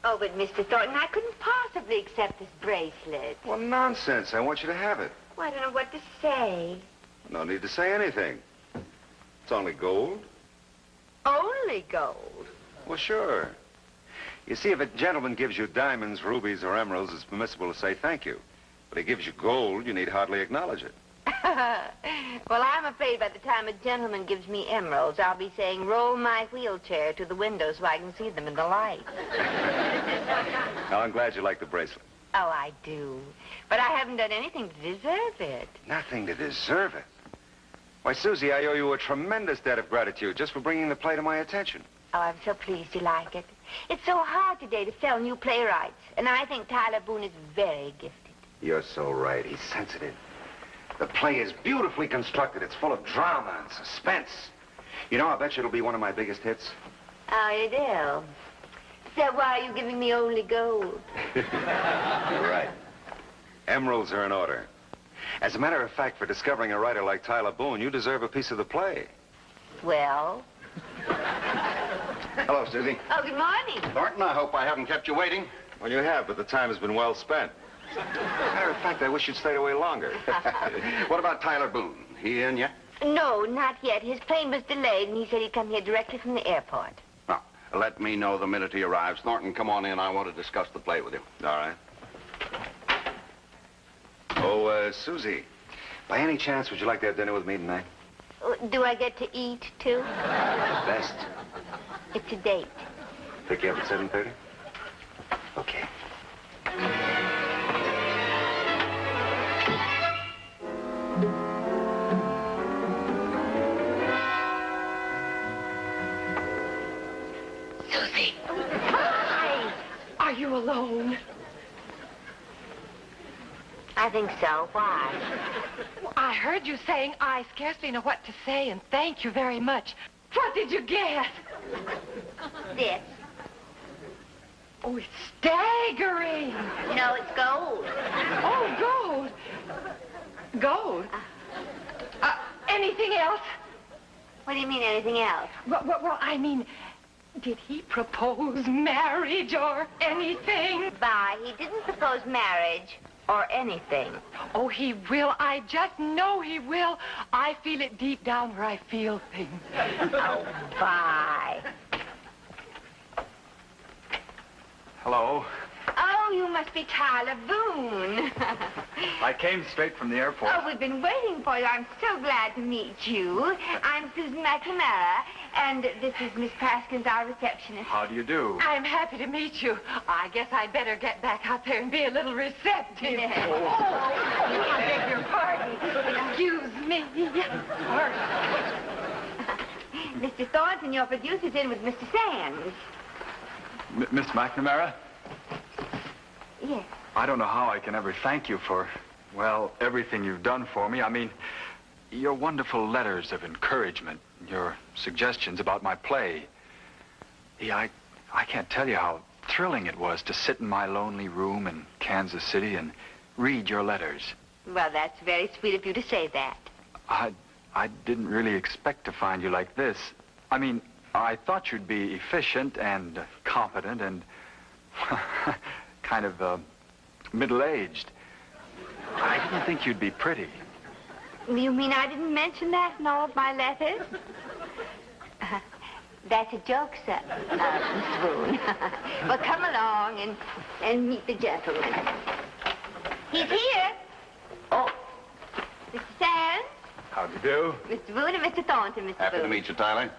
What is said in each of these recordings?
Oh, but Mr. Thornton, I couldn't possibly accept this bracelet. Well, nonsense. I want you to have it. Well, I don't know what to say. No need to say anything. It's only gold. Only gold? Well, sure. You see, if a gentleman gives you diamonds, rubies, or emeralds, it's permissible to say thank you. But he gives you gold, you need hardly acknowledge it. Well, I'm afraid by the time a gentleman gives me emeralds, I'll be saying, roll my wheelchair to the window so I can see them in the light. Now, I'm glad you like the bracelet. Oh, I do. But I haven't done anything to deserve it. Nothing to deserve it? Why, Susie, I owe you a tremendous debt of gratitude just for bringing the play to my attention. Oh, I'm so pleased you like it. It's so hard today to sell new playwrights, and I think Tyler Boone is very gifted. You're so right. He's sensitive. The play is beautifully constructed. It's full of drama and suspense. You know, I bet you it'll be one of my biggest hits. Oh, you do? So why are you giving me only gold? You're right. Emeralds are in order. As a matter of fact, for discovering a writer like Tyler Boone, you deserve a piece of the play. Well? Hello, Susie. Oh, good morning. Thornton, I hope I haven't kept you waiting. Well, you have, but the time has been well spent. As a matter of fact, I wish you'd stayed away longer. What about Tyler Boone? He in yet? No, not yet. His plane was delayed, and he said he'd come here directly from the airport. Well, let me know the minute he arrives. Thornton, come on in. I want to discuss the play with you. All right. Oh, Susie, by any chance, would you like to have dinner with me tonight? Do I get to eat, too? Best. It's a date. Pick you up at 7:30? Okay. Susie. Hi. Are you alone? I think so. Why? I heard you saying I scarcely know what to say, and thank you very much. What did you get? This. Oh, it's staggering. No, it's gold. Oh, gold. Gold? Anything else? What do you mean, anything else? Well, I mean, did he propose marriage or anything? Vi, he didn't propose marriage or anything. Oh, he will. I just know he will. I feel it deep down where I feel things. Oh, Vi. Hello. Oh, you must be Tyler Boone. I came straight from the airport. Oh, we've been waiting for you. I'm so glad to meet you. I'm Susan McNamara, and this is Miss Praskins, our receptionist. How do you do? I'm happy to meet you. I guess I'd better get back out there and be a little receptive. Yeah. Oh, I beg your pardon. Excuse me. Pardon. Mr. Thornton, your producer's in with Mr. Sands. Miss McNamara? Yes. I don't know how I can ever thank you for, well, everything you've done for me. I mean, your wonderful letters of encouragement, your suggestions about my play. I can't tell you how thrilling it was to sit in my lonely room in Kansas City and read your letters. Well, that's very sweet of you to say that. I didn't really expect to find you like this. I mean, I thought you'd be efficient and competent and kind of middle-aged. I didn't think you'd be pretty. You mean I didn't mention that in all of my letters? That's a joke, sir, Miss Boone. Well, come along and meet the gentleman. He's here. Oh. Mr. Sands. How do you do? Mr. Boone and Mr. Thornton, Mr. Happy Boone. to meet you, Tyler.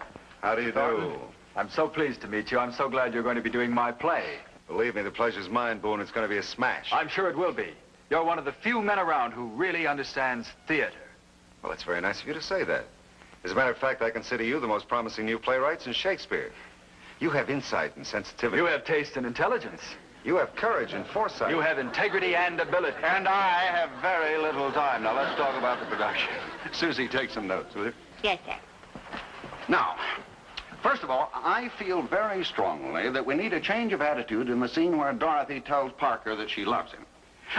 How do you Thornton. do? I'm so pleased to meet you. I'm so glad you're going to be doing my play. Believe me, the pleasure's mine, Boone. It's going to be a smash. I'm sure it will be. You're one of the few men around who really understands theater. Well, it's very nice of you to say that. As a matter of fact, I consider you the most promising new playwrights in Shakespeare. You have insight and sensitivity. You have taste and intelligence. You have courage and foresight. You have integrity and ability. And I have very little time. Now, let's talk about the production. Susie, take some notes, will you? Yes, sir. Now, first of all, I feel very strongly that we need a change of attitude in the scene where Dorothy tells Parker that she loves him.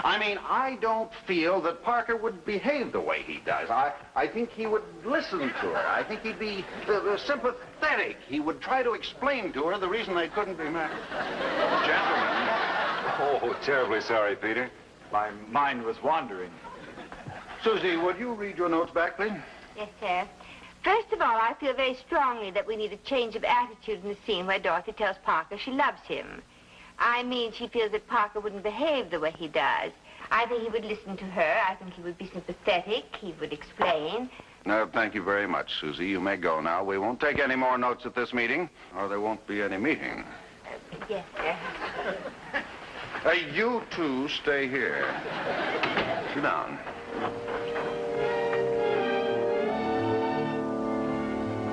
I mean, I don't feel that Parker would behave the way he does. I think he would listen to her. I think he'd be sympathetic. He would try to explain to her the reason they couldn't be married. Gentlemen, Terribly sorry, Peter. My mind was wandering. Susie, would you read your notes back, please? Yes, sir. First of all, I feel very strongly that we need a change of attitude in the scene where Dorothy tells Parker she loves him. I mean, she feels that Parker wouldn't behave the way he does. I think he would listen to her. I think he would be sympathetic. He would explain. No, thank you very much, Susie. You may go now. We won't take any more notes at this meeting, or there won't be any meeting. Yes, sir. You two stay here. Sit down.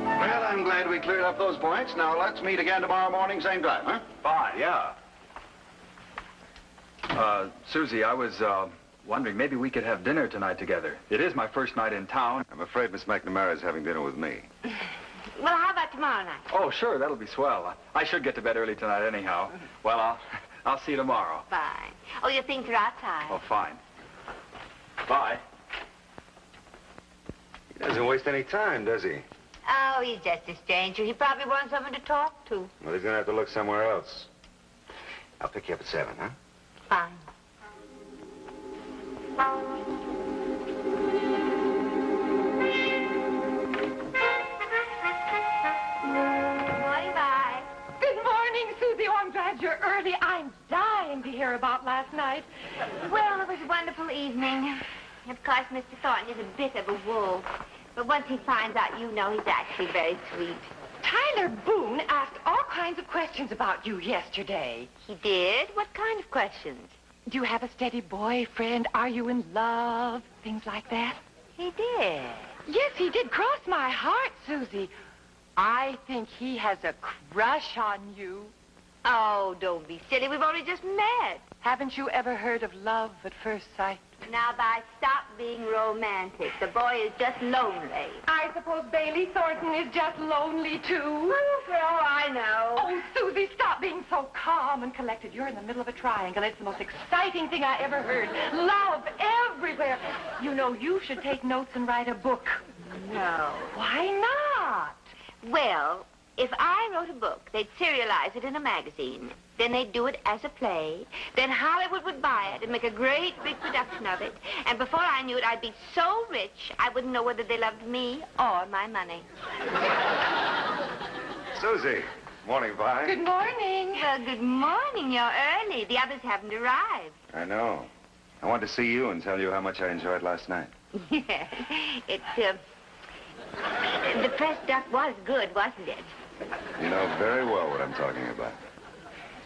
Well, I'm glad we cleared up those points. Now, let's meet again tomorrow morning, same time, huh? Fine, yeah. Susie, I was, wondering maybe we could have dinner tonight together. It is my first night in town. I'm afraid Miss McNamara is having dinner with me. Well, how about tomorrow night? Oh, sure, that'll be swell. I should get to bed early tonight anyhow. Well, I'll see you tomorrow. Fine. Oh, your things are outside. Oh, fine. Bye. He doesn't waste any time, does he? Oh, he's just a stranger. He probably wants someone to talk to. Well, he's going to have to look somewhere else. I'll pick you up at 7, huh? Fine. Susie, oh, I'm glad you're early. I'm dying to hear about last night. Well, it was a wonderful evening. Of course, Mr. Thornton is a bit of a wolf. But once he finds out you know, he's actually very sweet. Tyler Boone asked all kinds of questions about you yesterday. He did? What kind of questions? Do you have a steady boyfriend? Are you in love? Things like that. He did. Yes, he did. Cross my heart, Susie. I think he has a crush on you. Oh, don't be silly. We've only just met. Haven't you ever heard of love at first sight? Now, Vi, stop being romantic. The boy is just lonely. I suppose Bailey Thornton is just lonely, too. Oh, for all I know. Oh, Susie, stop being so calm and collected. You're in the middle of a triangle. It's the most exciting thing I ever heard. Love everywhere. You know, you should take notes and write a book. No. Why not? Well, if I wrote a book, they'd serialize it in a magazine. Then they'd do it as a play. Then Hollywood would buy it and make a great big production of it. And before I knew it, I'd be so rich, I wouldn't know whether they loved me or my money. Susie. Morning, Vi. Good morning. Well, good morning. You're early. The others haven't arrived. I know. I wanted to see you and tell you how much I enjoyed last night. Yeah. The pressed duck was good, wasn't it? You know very well what I'm talking about.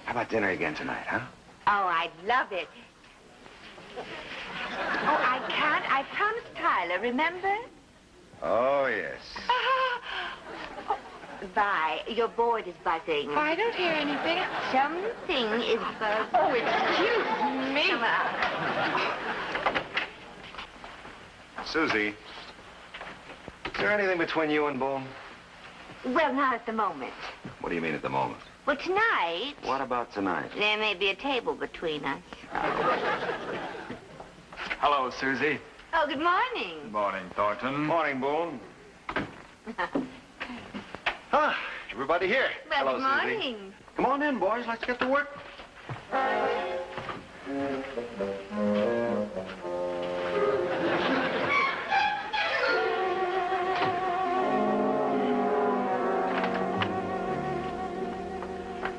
How about dinner again tonight, huh? Oh, I'd love it. Oh, I can't. I promised Tyler, remember? Oh, yes. Vi, your board is buzzing. I don't hear anything. Something is buzzing. Oh, excuse me. Come on. Susie, is there anything between you and Boone? Well, not at the moment. What do you mean at the moment? Well, tonight, What about tonight? there may be a table between us. Hello, Susie. Oh, good morning. Good morning, Thornton. Morning, Boone. Everybody here. Well, Hello, good Susie. morning. Come on in, boys. Let's get to work.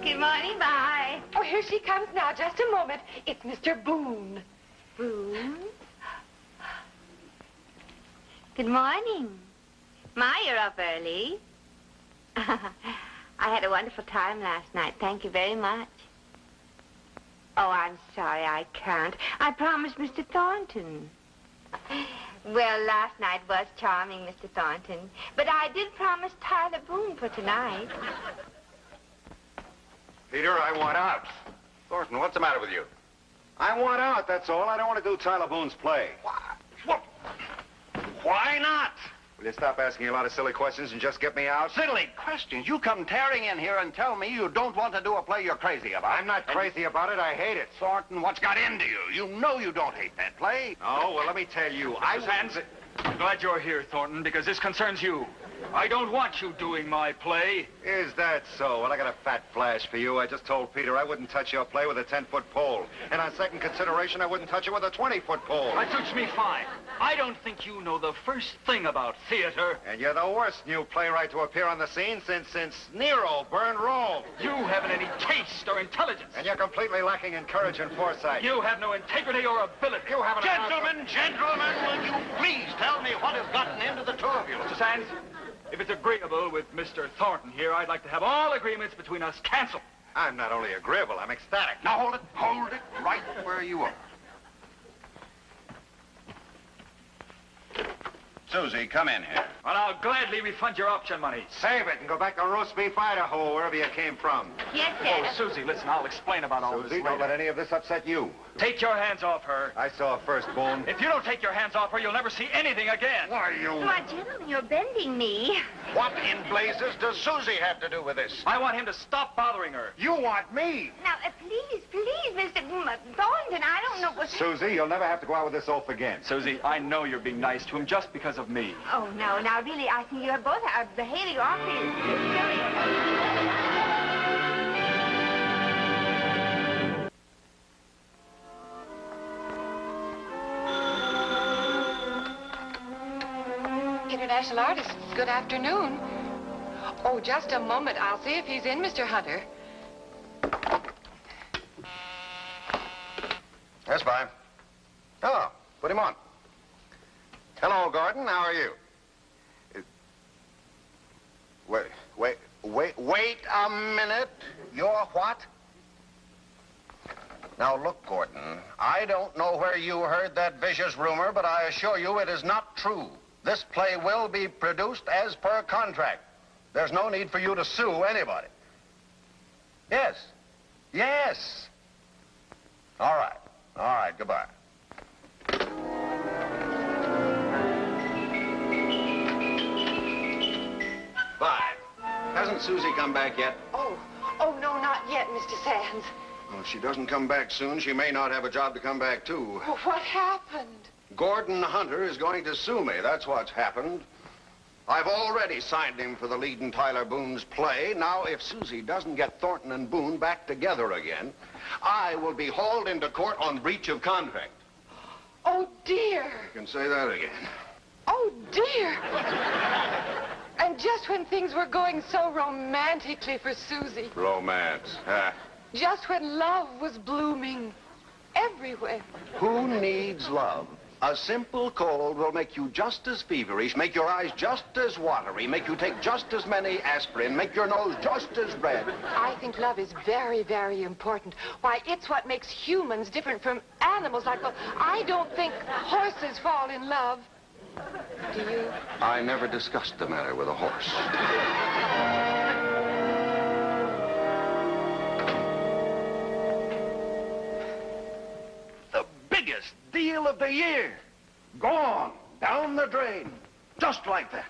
Good morning, Vi. Oh, here she comes now. Just a moment. It's Mr. Boone. Boone? Good morning. My, you're up early. I had a wonderful time last night. Thank you very much. Oh, I'm sorry I can't. I promised Mr. Thornton. Well, last night was charming, Mr. Thornton. But I did promise Tyler Boone for tonight. Peter, I want out. Thornton, what's the matter with you? I want out, that's all. I don't want to do Tyler Boone's play. What? Why not? Will you stop asking a lot of silly questions and just get me out? Silly questions. You come tearing in here and tell me you don't want to do a play you're crazy about. I'm not crazy about it. I hate it. Thornton, what's got into you? You know you don't hate that play. Oh, well, let me tell you. I'm glad you're here, Thornton, because this concerns you. I don't want you doing my play. Is that so? Well, I got a fat flash for you. I just told Peter I wouldn't touch your play with a 10-foot pole. And on second consideration, I wouldn't touch it with a 20-foot pole. That suits me fine. I don't think you know the first thing about theater. And you're the worst new playwright to appear on the scene since Nero burned Rome. You haven't any taste or intelligence. And you're completely lacking in courage and foresight. You have no integrity or ability. You haven't... Gentlemen, will you please tell me what has gotten into the two of you? Mr. Sands, if it's agreeable with Mr. Thornton here, I'd like to have all agreements between us canceled. I'm not only agreeable, I'm ecstatic. Now, hold it right where you are. Susie, come in here. Well, I'll gladly refund your option money. Save it and go back to roast beef, Idaho, wherever you came from. Yes, Oh, sir. Susie, listen, I'll explain about all Susie, this don't later. let any of this upset you. Take your hands off her. I saw her first, Boone. If you don't take your hands off her, you'll never see anything again. Why, you... Why, gentlemen, you're bending me. What in blazes does Susie have to do with this? I want him to stop bothering her. You want me? Now, please, Mr. Thornton, I don't know what... Susie, you'll never have to go out with this oaf again. Susie, I know you're being nice to him just because of me. Oh, no, now, really, I think you both are behaving awfully silly. International Artists, good afternoon. Oh, just a moment. I'll see if he's in, Mr. Hunter. Yes, Vi. Oh, put him on. Hello, Gordon. How are you? Wait a minute. You're what? Now, look, Gordon, I don't know where you heard that vicious rumor, but I assure you it is not true. This play will be produced as per contract. There's no need for you to sue anybody. Yes. Yes. All right. All right, goodbye. Bye. Hasn't Susie come back yet? Oh, no, not yet, Mr. Sands. Well, if she doesn't come back soon, she may not have a job to come back to. Well, what happened? Gordon Hunter is going to sue me. That's what's happened. I've already signed him for the lead in Tyler Boone's play. Now, if Susie doesn't get Thornton and Boone back together again, I will be hauled into court on breach of contract. Oh, dear. You can say that again. Oh, dear. And just when things were going so romantically for Susie. Romance. Just when love was blooming everywhere. Who needs love? A simple cold will make you just as feverish, make your eyes just as watery, make you take just as many aspirin, make your nose just as red. I think love is very, very important. Why, it's what makes humans different from animals. Like, well, I don't think horses fall in love. Do you? I never discussed the matter with a horse. The biggest deal of the year. Gone. Down the drain. Just like that.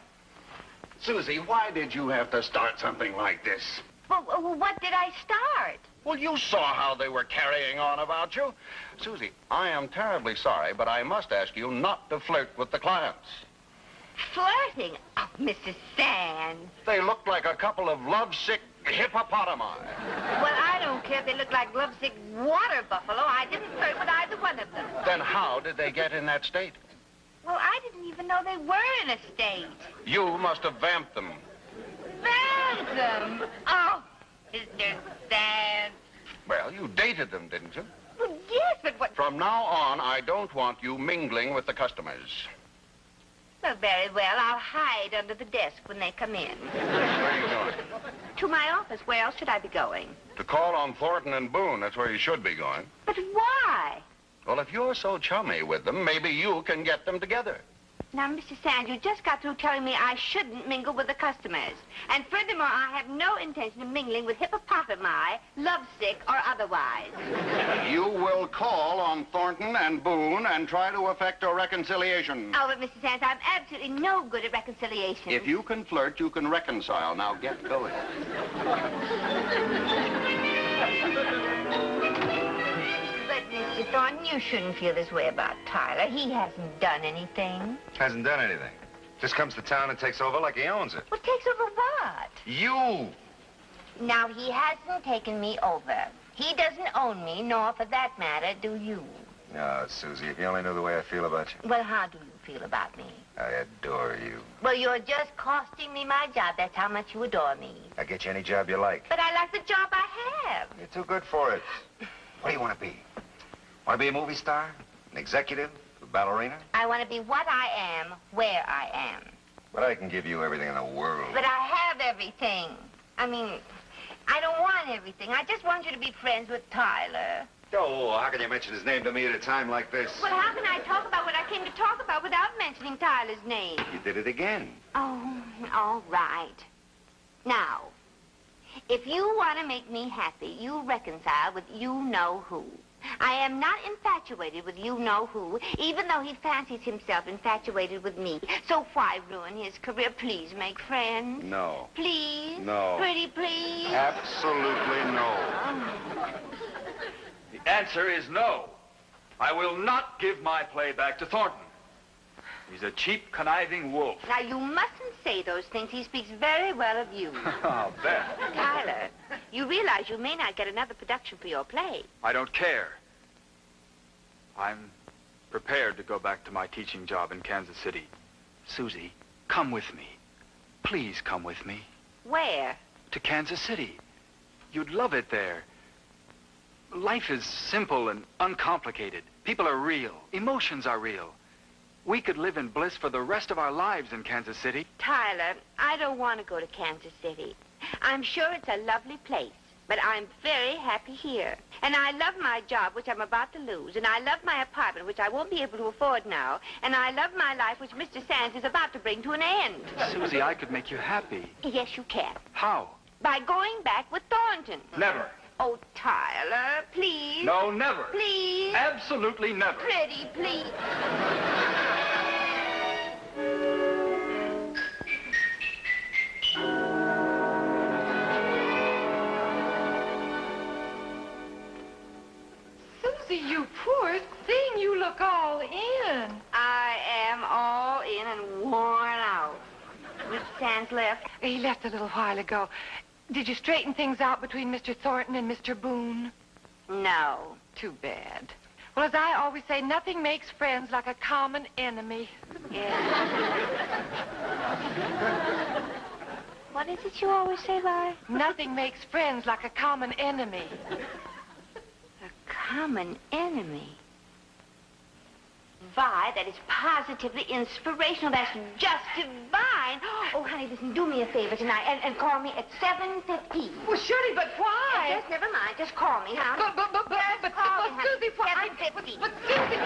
Susie, why did you have to start something like this? Well, what did I start? Well, you saw how they were carrying on about you. Susie, I am terribly sorry, but I must ask you not to flirt with the clients. Flirting? Oh, Mrs. Sands. They looked like a couple of lovesick hippopotami. Well, I don't care if they look like lovesick water buffalo. I didn't flirt with either one of them. Then how did they get in that state? Well, I didn't even know they were in a state. You must have vamped them. Vamped them? Oh, Mr. Sands. Well, you dated them, didn't you? Well, yes, but what... From now on, I don't want you mingling with the customers. Well, very well. I'll hide under the desk when they come in. Where are you going? To my office. Where else should I be going? To call on Thornton and Boone. That's where you should be going. But why? Well, if you're so chummy with them, maybe you can get them together. Now, Mr. Sands, you just got through telling me I shouldn't mingle with the customers. And furthermore, I have no intention of mingling with hippopotami, lovesick, or otherwise. You will call on Thornton and Boone and try to effect a reconciliation. Oh, but Mr. Sands, I'm absolutely no good at reconciliation. If you can flirt, you can reconcile. Now get going. But, Mr. Thornton, you shouldn't feel this way about Tyler. He hasn't done anything. Hasn't done anything. Just comes to town and takes over like he owns it. Well, takes over what? You! Now, he hasn't taken me over. He doesn't own me, nor, for that matter, do you. Oh, Susie, if you only knew the way I feel about you. Well, how do you feel about me? I adore you. Well, you're just costing me my job. That's how much you adore me. I'll get you any job you like. But I like the job I have. You're too good for it. What do you want to be? Want to be a movie star? An executive? A ballerina? I want to be what I am, where I am. But I can give you everything in the world. But I have everything. I mean, I don't want everything. I just want you to be friends with Tyler. Oh, how can you mention his name to me at a time like this? Well, how can I talk about what I came to talk about without mentioning Tyler's name? You did it again. Oh, all right. Now, if you want to make me happy, you reconcile with you-know-who. I am not infatuated with you-know-who, even though he fancies himself infatuated with me. So why ruin his career? Please make friends. No. Please? No. Pretty please? Absolutely no. The answer is no. I will not give my play back to Thornton. He's a cheap, conniving wolf. Now, you mustn't say those things. He speaks very well of you. I'll bet. Tyler, you realize you may not get another production for your play. I don't care. I'm prepared to go back to my teaching job in Kansas City. Susie, come with me. Please come with me. Where? To Kansas City. You'd love it there. Life is simple and uncomplicated. People are real. Emotions are real. We could live in bliss for the rest of our lives in Kansas City. Tyler, I don't want to go to Kansas City. I'm sure it's a lovely place, but I'm very happy here. And I love my job, which I'm about to lose. And I love my apartment, which I won't be able to afford now. And I love my life, which Mr. Sands is about to bring to an end. Susie, I could make you happy. Yes, you can. How? By going back with Thornton. Never. Oh, Tyler, please. No, never. Please. Absolutely never. Pretty, please. Susie, you poor thing. You look all in. I am all in and worn out. Mr. Sands left. He left a little while ago. Did you straighten things out between Mr. Thornton and Mr. Boone? No. Too bad. Well, as I always say, nothing makes friends like a common enemy. Yeah. What is it you always say, Vi? Nothing makes friends like a common enemy. A common enemy? Vi, that is positively inspirational. That's just divine. Oh, honey, listen, do me a favor tonight and call me at 7:15. Well, surely, but why? Just never mind. Just call me, huh? But call me, honey. Susie, why? 7:15. But Susie...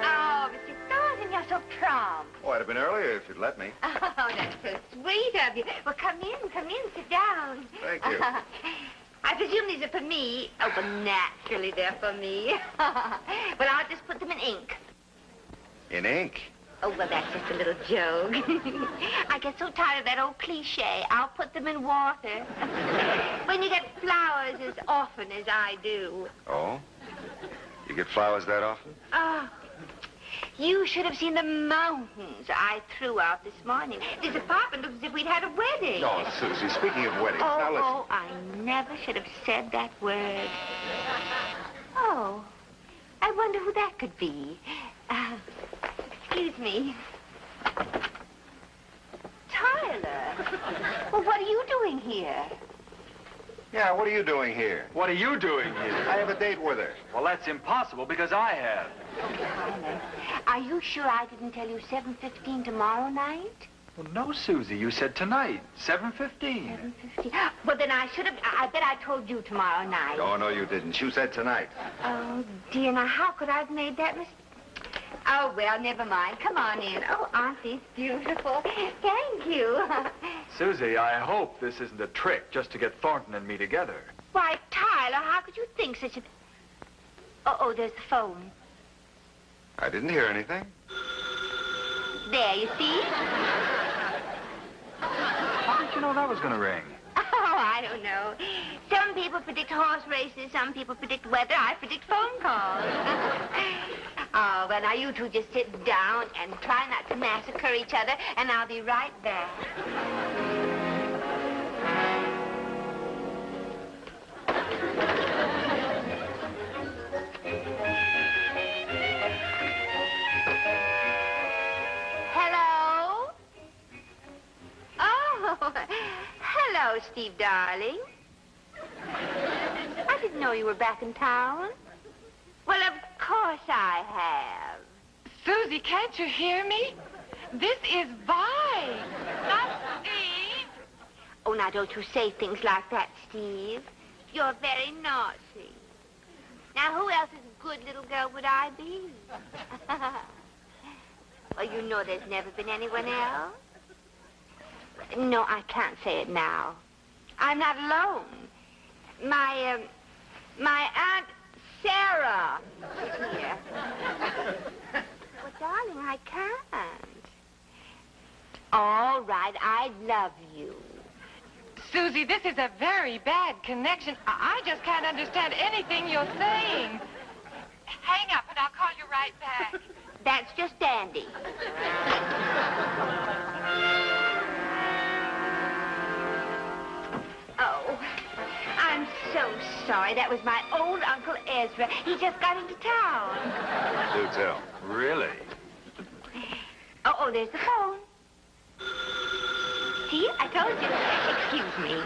Oh, Mr. Thornton, you're so prompt. Oh, I'd have been earlier if you'd let me. Oh, that's so sweet of you. Well, come in, sit down. Thank you. I presume these are for me. Oh, well, naturally they're for me. Well, I'll just put them in ink. In ink? Oh, well, that's just a little joke. I get so tired of that old cliche. I'll put them in water. When you get flowers as often as I do. Oh? You get flowers that often? Oh. You should have seen the mountains I threw out this morning. This apartment looks as if we'd had a wedding. No, Susie, speaking of weddings, now listen. Oh, I never should have said that word. Oh, I wonder who that could be. Excuse me. Tyler. Well, what are you doing here? Yeah, what are you doing here? What are you doing here? I have a date with her. Well, that's impossible because I have. Tyler, are you sure I didn't tell you 7:15 tomorrow night? Well, no, Susie. You said tonight, 7:15. 7:15. Well, then I should have... I bet I told you tomorrow night. No, you didn't. You said tonight. Oh, dear. Now, how could I have made that mistake? Oh, well, never mind. Come on in. Oh, aren't these beautiful? Thank you. Susie, I hope this isn't a trick just to get Thornton and me together. Why, Tyler, how could you think such a... Oh, there's the phone. I didn't hear anything. There, you see? How did you know that was going to ring? Oh, I don't know. Some people predict horse races, some people predict weather. I predict phone calls. Oh, well, now you two just sit down and try not to massacre each other, and I'll be right back. Hello? Oh, hello, Steve, darling. I didn't know you were back in town. Well, of course I have. Susie, can't you hear me? This is Vi. Not Steve. Oh, now don't you say things like that, Steve. You're very naughty. Now, who else's good little girl would I be? Well, you know there's never been anyone else. No, I can't say it now. I'm not alone. My Aunt Sarah is here. Well, darling, I can't. All right, I love you. Susie, this is a very bad connection. I just can't understand anything you're saying. Hang up and I'll call you right back. That's just dandy. Oh, I'm so sorry. That was my old Uncle Ezra. He just got into town. Do tell. Really? Oh, there's the phone. See, I told you. Excuse me.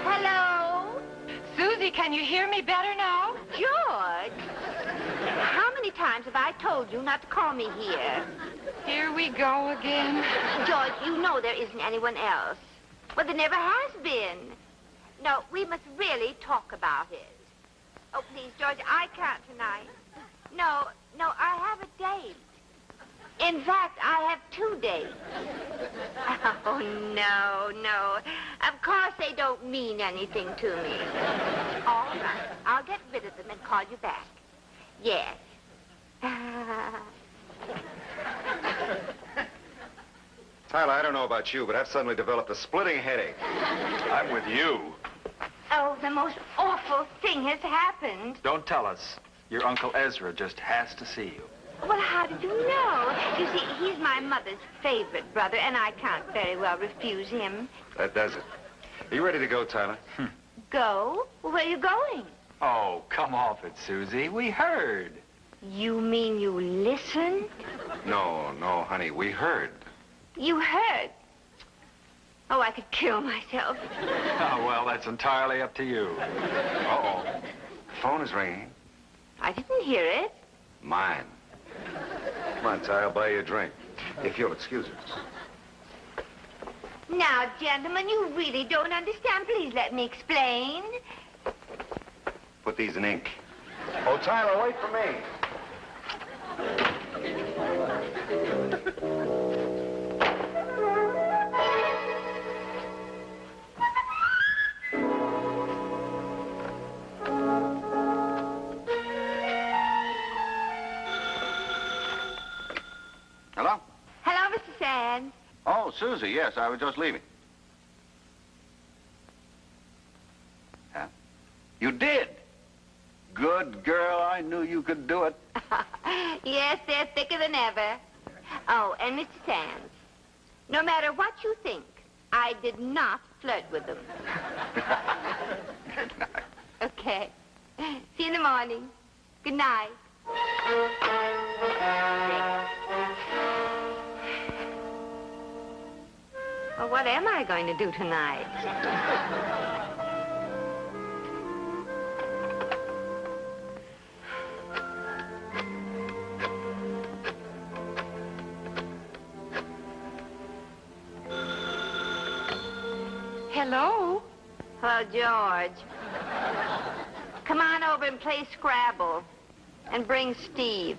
Hello? Susie, can you hear me better now? George? How many times have I told you not to call me here? Here we go again. George, you know there isn't anyone else. Well, there never has been. No, we must really talk about it. Oh, please, George, I can't tonight. No, I have a date. In fact, I have 2 dates. Oh, no. Of course they don't mean anything to me. All right, I'll get rid of them and call you back. Yes. Tyler, I don't know about you, but I've suddenly developed a splitting headache. I'm with you. Oh, the most awful thing has happened. Don't tell us. Your Uncle Ezra just has to see you. Well, how did you know? You see, he's my mother's favorite brother, and I can't very well refuse him. That does it. Are you ready to go, Tyler? Go? Where are you going? Oh, come off it, Susie. We heard. You mean you listened? No, honey, we heard. You heard? Oh, I could kill myself. Oh, well, that's entirely up to you. Uh-oh. Phone is ringing. I didn't hear it. Mine. Come on, Ty, I'll buy you a drink. If you'll excuse us. Now, gentlemen, you really don't understand. Please let me explain. Put these in ink. Oh, Tyler, wait for me. Hello? Hello, Mr. Sands. Oh, Susie, yes, I was just leaving. Huh? You did? Good girl, I knew you could do it. Yes, they're thicker than ever. Oh, and Mr. Sands, no matter what you think, I did not flirt with them. Good night. Okay. See you in the morning. Good night. Well, what am I going to do tonight? Hello? Hello, George. Come on over and play Scrabble. And bring Steve.